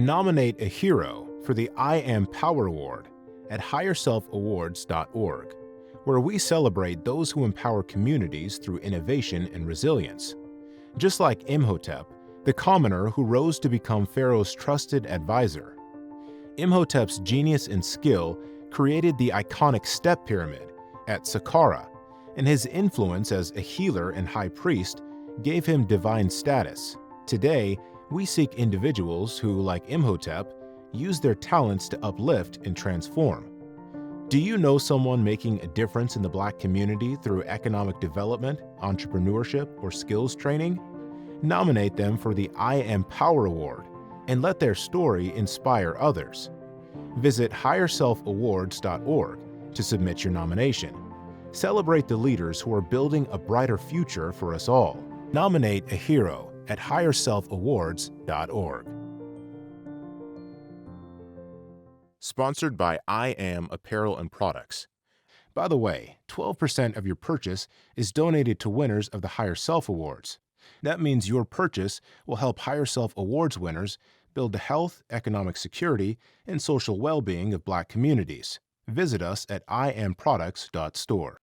Nominate a hero for the I Am Power Award at HigherSelfAwards.org, where we celebrate those who empower communities through innovation and resilience. Just like Imhotep, the commoner who rose to become Pharaoh's trusted advisor. Imhotep's genius and skill created the iconic step pyramid at Saqqara, and his influence as a healer and high priest gave him divine status. Today, we seek individuals who, like Imhotep, use their talents to uplift and transform. Do you know someone making a difference in the Black community through economic development, entrepreneurship, or skills training? Nominate them for the I Am Power Award and let their story inspire others. Visit HigherSelfAwards.org to submit your nomination. Celebrate the leaders who are building a brighter future for us all. Nominate a hero at HigherSelfAwards.org. Sponsored by I Am Apparel and Products. By the way, 12% of your purchase is donated to winners of the Higher Self Awards. That means your purchase will help Higher Self Awards winners build the health, economic security, and social well-being of Black communities. Visit us at iamproducts.store.